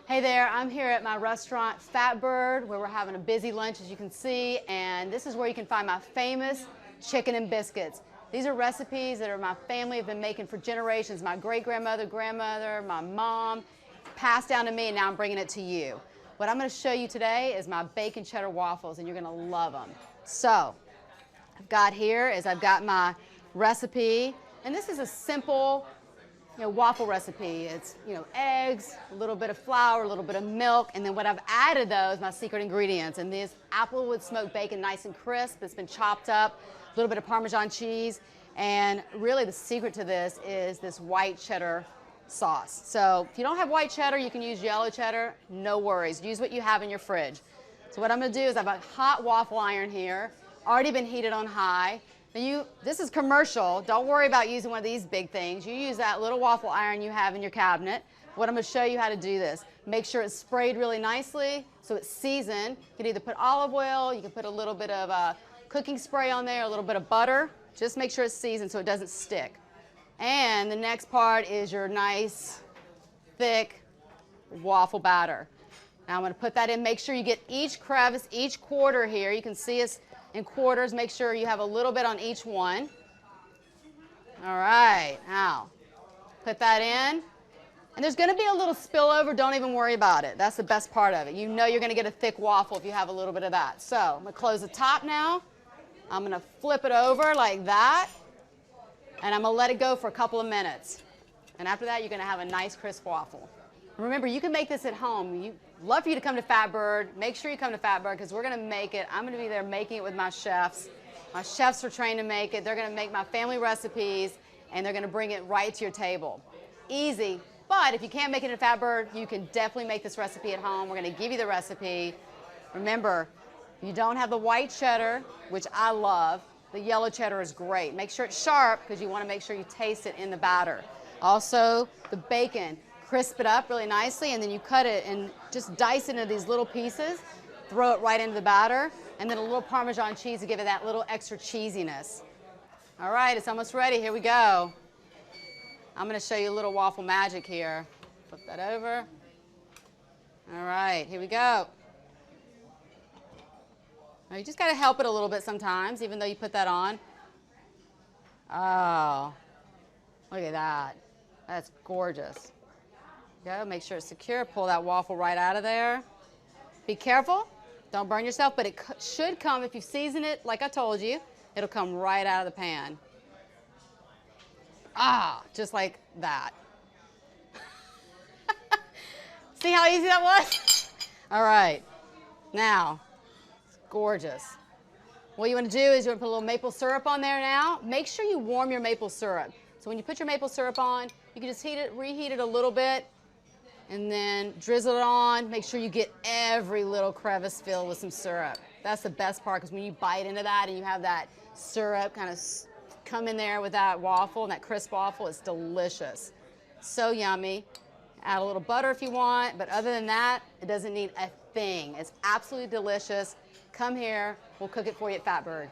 Hey there, I'm here at my restaurant, Fatbird, where we're having a busy lunch, as you can see, and this is where you can find my famous chicken and biscuits. These are recipes that my family have been making for generations. My great-grandmother, grandmother, my mom, passed down to me, and now I'm bringing it to you. What I'm going to show you today is my bacon-cheddar waffles, and you're going to love them. So, I've got my recipe, and this is a simple waffle recipe. It's, eggs, a little bit of flour, a little bit of milk, and then what I've added those, my secret ingredients. And this applewood smoked bacon, nice and crisp, it's been chopped up, a little bit of Parmesan cheese, and really the secret to this is this white cheddar sauce. So if you don't have white cheddar, you can use yellow cheddar, no worries. Use what you have in your fridge. So what I'm gonna do is I have a hot waffle iron here, already been heated on high. This is commercial. Don't worry about using one of these big things. You use that little waffle iron you have in your cabinet. What I'm going to show you how to do this. Make sure it's sprayed really nicely so it's seasoned. You can either put olive oil, you can put a little bit of cooking spray on there, a little bit of butter. Just make sure it's seasoned so it doesn't stick. And the next part is your nice, thick waffle batter. Now I'm going to put that in. Make sure you get each crevice, each quarter here. You can see it's in quarters. Make sure you have a little bit on each one. All right, now put that in. And there's going to be a little spillover. Don't even worry about it. That's the best part of it. You know you're going to get a thick waffle if you have a little bit of that. So I'm going to close the top now. I'm going to flip it over like that. And I'm going to let it go for a couple of minutes. And after that, you're going to have a nice crisp waffle. Remember, you can make this at home. Love for you to come to Fatbird. Make sure you come to Fatbird because we're going to make it. I'm going to be there making it with my chefs. My chefs are trained to make it. They're going to make my family recipes, and they're going to bring it right to your table. Easy, but if you can't make it at Fatbird, you can definitely make this recipe at home. We're going to give you the recipe. Remember, you don't have the white cheddar, which I love. The yellow cheddar is great. Make sure it's sharp because you want to make sure you taste it in the batter. Also, the bacon. Crisp it up really nicely, and then you cut it and just dice it into these little pieces, throw it right into the batter, and then a little Parmesan cheese to give it that little extra cheesiness. All right, it's almost ready. Here we go. I'm going to show you a little waffle magic here. Flip that over. All right, here we go. Now you just got to help it a little bit sometimes, even though you put that on. Oh, look at that. That's gorgeous. Go, make sure it's secure. Pull that waffle right out of there. Be careful. Don't burn yourself, but it should come, if you season it like I told you, it'll come right out of the pan. Ah, just like that. See how easy that was? All right. Now, it's gorgeous. What you want to do is you want to put a little maple syrup on there now. Make sure you warm your maple syrup. So when you put your maple syrup on, you can just reheat it a little bit, and then drizzle it on. Make sure you get every little crevice filled with some syrup. That's the best part because when you bite into that and you have that syrup kind of come in there with that waffle and that crisp waffle, it's delicious. So yummy. Add a little butter if you want, but other than that, it doesn't need a thing. It's absolutely delicious. Come here, we'll cook it for you at Fatbird.